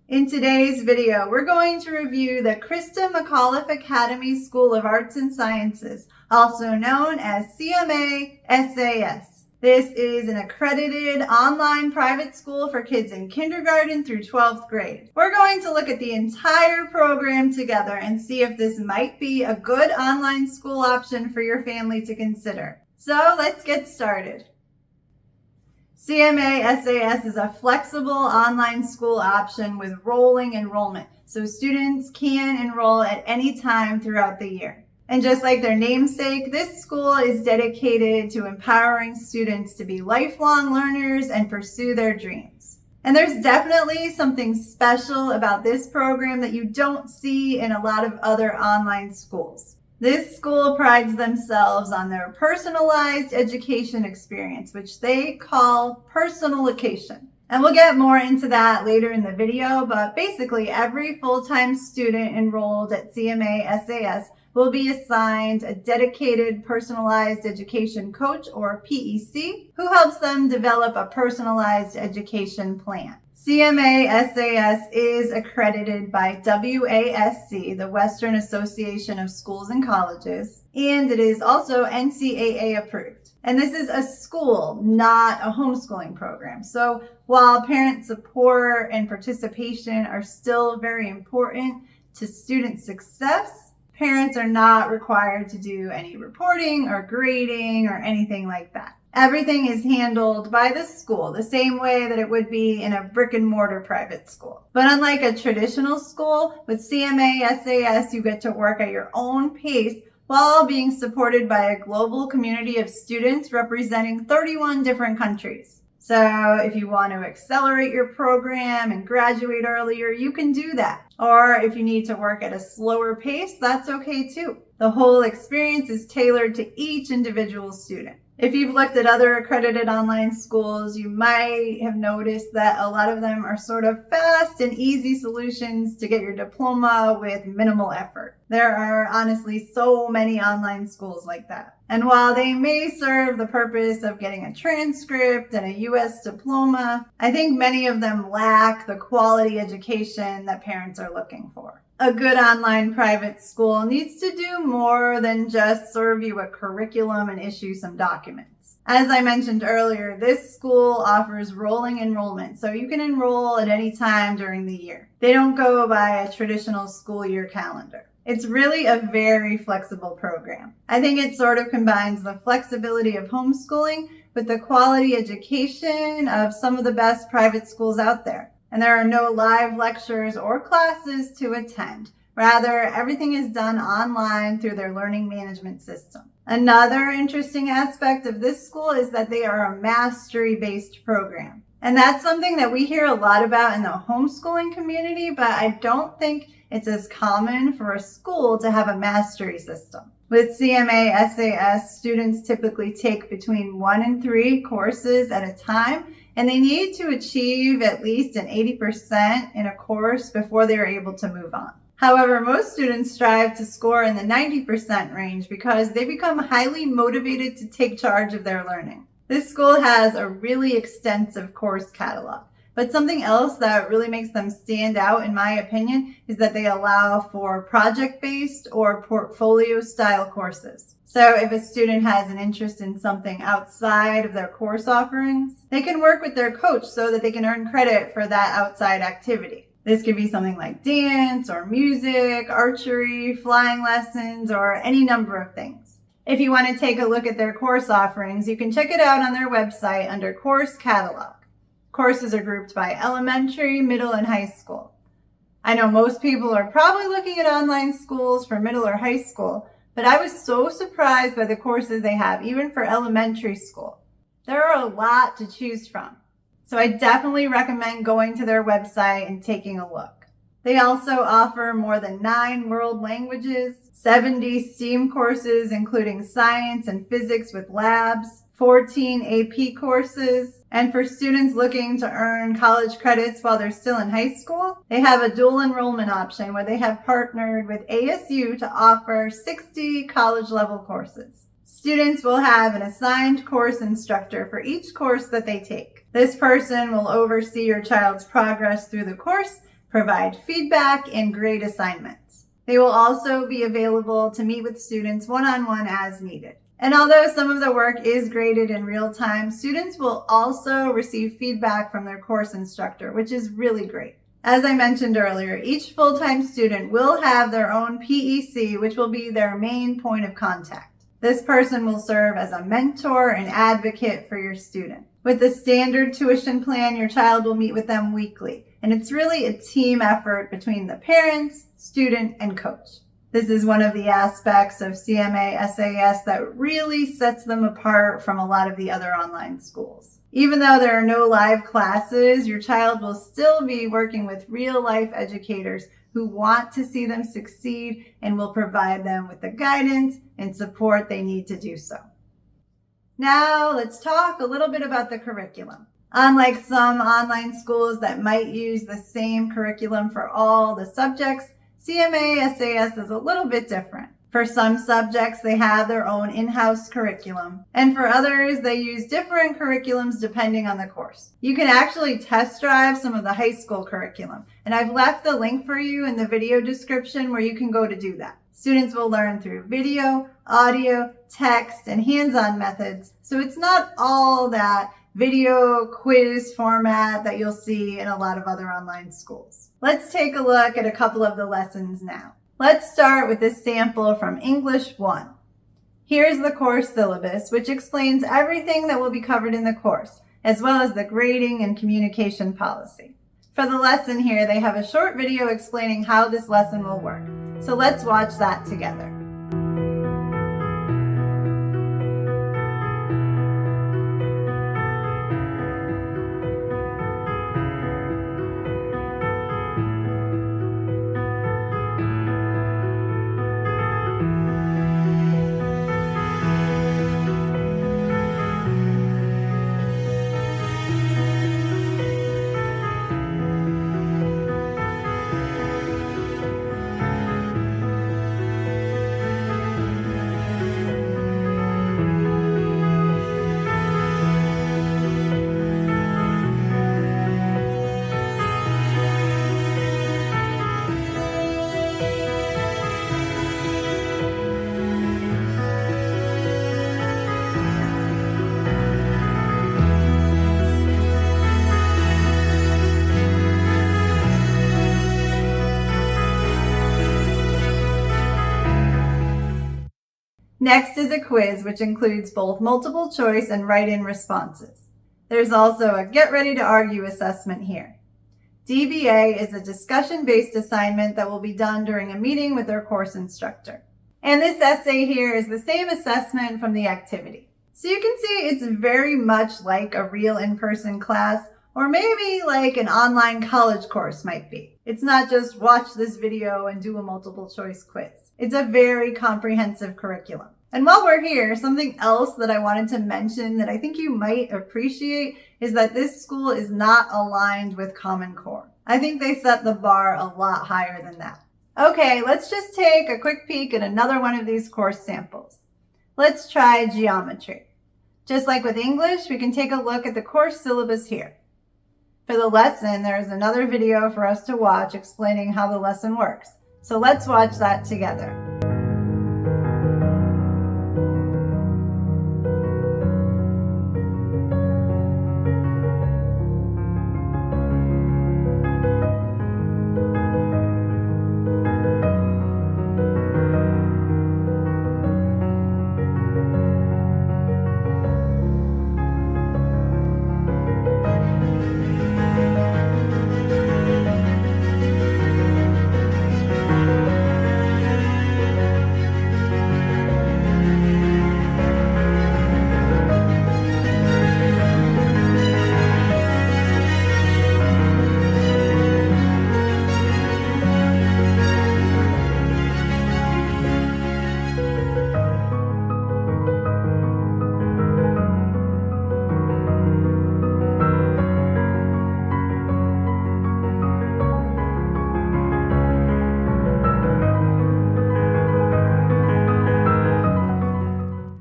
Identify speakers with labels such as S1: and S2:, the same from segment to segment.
S1: In today's video, we're going to review the Christa McAuliffe Academy School of Arts and Sciences, also known as CMASAS. This is an accredited online private school for kids in kindergarten through 12th grade. We're going to look at the entire program together and see if this might be a good online school option for your family to consider. So let's get started. CMASAS is a flexible online school option with rolling enrollment, so students can enroll at any time throughout the year. And just like their namesake, this school is dedicated to empowering students to be lifelong learners and pursue their dreams. And there's definitely something special about this program that you don't see in a lot of other online schools. This school prides themselves on their personalized education experience, which they call personalication. And we'll get more into that later in the video, but basically every full-time student enrolled at CMASAS will be assigned a dedicated personalized education coach, or PEC, who helps them develop a personalized education plan. CMASAS is accredited by WASC, the Western Association of Schools and Colleges, and it is also NCAA approved. And this is a school, not a homeschooling program. So while parent support and participation are still very important to student success, parents are not required to do any reporting or grading or anything like that. Everything is handled by the school the same way that it would be in a brick and mortar private school. But unlike a traditional school, with CMASAS, you get to work at your own pace while being supported by a global community of students representing 31 different countries. So if you want to accelerate your program and graduate earlier, you can do that. Or if you need to work at a slower pace, that's okay too. The whole experience is tailored to each individual student. If you've looked at other accredited online schools, you might have noticed that a lot of them are sort of fast and easy solutions to get your diploma with minimal effort. There are honestly so many online schools like that. And while they may serve the purpose of getting a transcript and a U.S. diploma, I think many of them lack the quality education that parents are looking for. A good online private school needs to do more than just serve you a curriculum and issue some documents. As I mentioned earlier, this school offers rolling enrollment, so you can enroll at any time during the year. They don't go by a traditional school year calendar. It's really a very flexible program. I think it sort of combines the flexibility of homeschooling with the quality education of some of the best private schools out there. And there are no live lectures or classes to attend. Rather, everything is done online through their learning management system. Another interesting aspect of this school is that they are a mastery-based program. And that's something that we hear a lot about in the homeschooling community, but I don't think it's as common for a school to have a mastery system. With CMASAS, students typically take between 1 and 3 courses at a time, and they need to achieve at least an 80% in a course before they're able to move on. However, most students strive to score in the 90% range because they become highly motivated to take charge of their learning. This school has a really extensive course catalog. But something else that really makes them stand out, in my opinion, is that they allow for project-based or portfolio-style courses. So if a student has an interest in something outside of their course offerings, they can work with their coach so that they can earn credit for that outside activity. This could be something like dance or music, archery, flying lessons, or any number of things. If you want to take a look at their course offerings, you can check it out on their website under Course Catalog. Courses are grouped by elementary, middle, and high school. I know most people are probably looking at online schools for middle or high school, but I was so surprised by the courses they have, even for elementary school. There are a lot to choose from. So I definitely recommend going to their website and taking a look. They also offer more than 9 world languages, 70 STEAM courses, including science and physics with labs, 14 AP courses, and for students looking to earn college credits while they're still in high school, they have a dual enrollment option where they have partnered with ASU to offer 60 college-level courses. Students will have an assigned course instructor for each course that they take. This person will oversee your child's progress through the course provide feedback, and grade assignments. They will also be available to meet with students one-on-one as needed. And although some of the work is graded in real time, students will also receive feedback from their course instructor, which is really great. As I mentioned earlier, each full-time student will have their own PEC, which will be their main point of contact. This person will serve as a mentor and advocate for your student. With the standard tuition plan, your child will meet with them weekly, and it's really a team effort between the parents, student, and coach. This is one of the aspects of CMASAS that really sets them apart from a lot of the other online schools. Even though there are no live classes, your child will still be working with real-life educators who want to see them succeed and will provide them with the guidance and support they need to do so. Now, let's talk a little bit about the curriculum. Unlike some online schools that might use the same curriculum for all the subjects, CMASAS is a little bit different. For some subjects, they have their own in-house curriculum, and for others, they use different curriculums depending on the course. You can actually test drive some of the high school curriculum, and I've left the link for you in the video description where you can go to do that. Students will learn through video, audio, text, and hands-on methods, so it's not all that video quiz format that you'll see in a lot of other online schools. Let's take a look at a couple of the lessons now. Let's start with this sample from English 1. Here's the course syllabus, which explains everything that will be covered in the course, as well as the grading and communication policy. For the lesson here, they have a short video explaining how this lesson will work. So let's watch that together. Next is a quiz, which includes both multiple choice and write-in responses. There's also a get ready to argue assessment here. DBA is a discussion-based assignment that will be done during a meeting with their course instructor. And this essay here is the same assessment from the activity. So you can see it's very much like a real in-person class, or maybe like an online college course might be. It's not just watch this video and do a multiple choice quiz. It's a very comprehensive curriculum. And while we're here, something else that I wanted to mention that I think you might appreciate is that this school is not aligned with Common Core. I think they set the bar a lot higher than that. Okay, let's just take a quick peek at another one of these course samples. Let's try geometry. Just like with English, we can take a look at the course syllabus here. For the lesson, there's another video for us to watch explaining how the lesson works. So let's watch that together.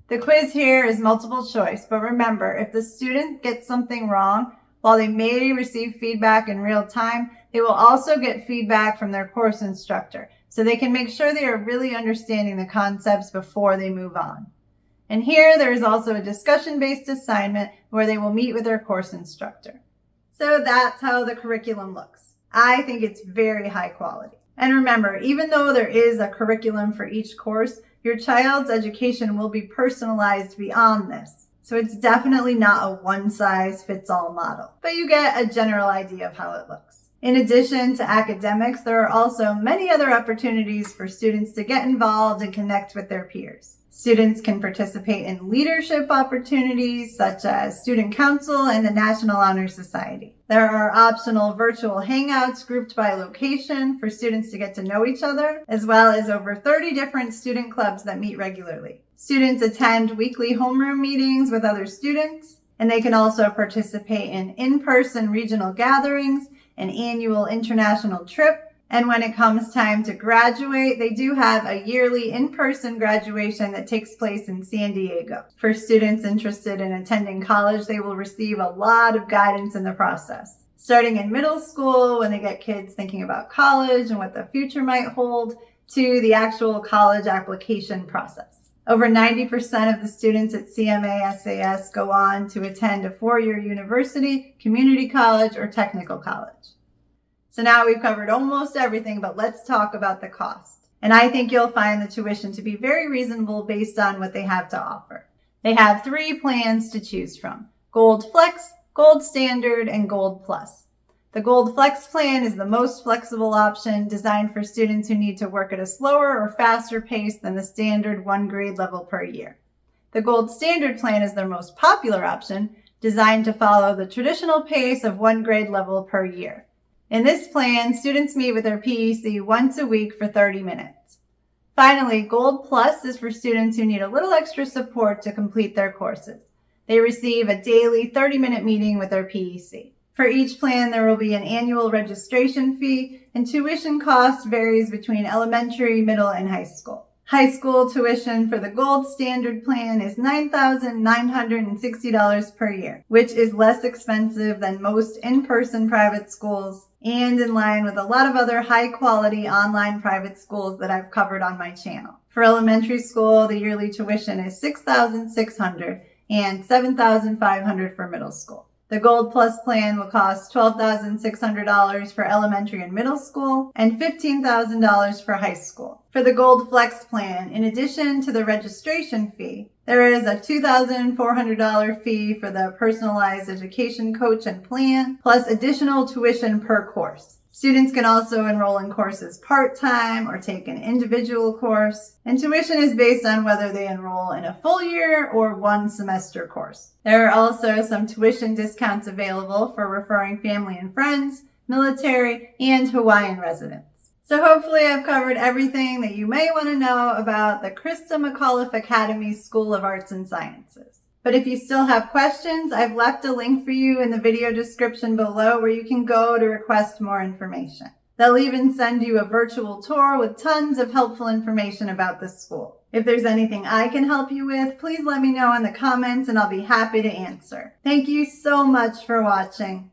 S1: The quiz here is multiple choice, but remember, if the student gets something wrong, while they may receive feedback in real time, they will also get feedback from their course instructor, so they can make sure they are really understanding the concepts before they move on. And here there is also a discussion-based assignment where they will meet with their course instructor. So that's how the curriculum looks. I think it's very high quality. And remember, even though there is a curriculum for each course, your child's education will be personalized beyond this. So it's definitely not a one-size-fits-all model, but you get a general idea of how it looks. In addition to academics, there are also many other opportunities for students to get involved and connect with their peers. Students can participate in leadership opportunities such as Student Council and the National Honor Society. There are optional virtual hangouts grouped by location for students to get to know each other, as well as over 30 different student clubs that meet regularly. Students attend weekly homeroom meetings with other students, and they can also participate in in-person regional gatherings, an annual international trip, and when it comes time to graduate, they do have a yearly in-person graduation that takes place in San Diego. For students interested in attending college, they will receive a lot of guidance in the process. Starting in middle school, when they get kids thinking about college and what the future might hold, to the actual college application process. Over 90% of the students at CMASAS go on to attend a 4-year university, community college, or technical college. So now we've covered almost everything, but let's talk about the cost. And I think you'll find the tuition to be very reasonable based on what they have to offer. They have 3 plans to choose from: Gold Flex, Gold Standard, and Gold Plus. The Gold Flex plan is the most flexible option, designed for students who need to work at a slower or faster pace than the standard 1 grade level per year. The Gold Standard plan is their most popular option, designed to follow the traditional pace of 1 grade level per year. In this plan, students meet with their PEC once a week for 30 minutes. Finally, Gold Plus is for students who need a little extra support to complete their courses. They receive a daily 30-minute meeting with their PEC. For each plan, there will be an annual registration fee, and tuition cost varies between elementary, middle, and high school. High school tuition for the Gold Standard plan is $9,960 per year, which is less expensive than most in-person private schools and in line with a lot of other high-quality online private schools that I've covered on my channel. For elementary school, the yearly tuition is $6,600 and $7,500 for middle school. The Gold Plus plan will cost $12,600 for elementary and middle school and $15,000 for high school. For the Gold Flex plan, in addition to the registration fee, there is a $2,400 fee for the personalized education coach and plan, plus additional tuition per course. Students can also enroll in courses part-time or take an individual course, and tuition is based on whether they enroll in a full year or 1 semester course. There are also some tuition discounts available for referring family and friends, military, and Hawaiian residents. So hopefully I've covered everything that you may want to know about the Christa McAuliffe Academy School of Arts and Sciences. But if you still have questions, I've left a link for you in the video description below where you can go to request more information. They'll even send you a virtual tour with tons of helpful information about the school. If there's anything I can help you with, please let me know in the comments and I'll be happy to answer. Thank you so much for watching.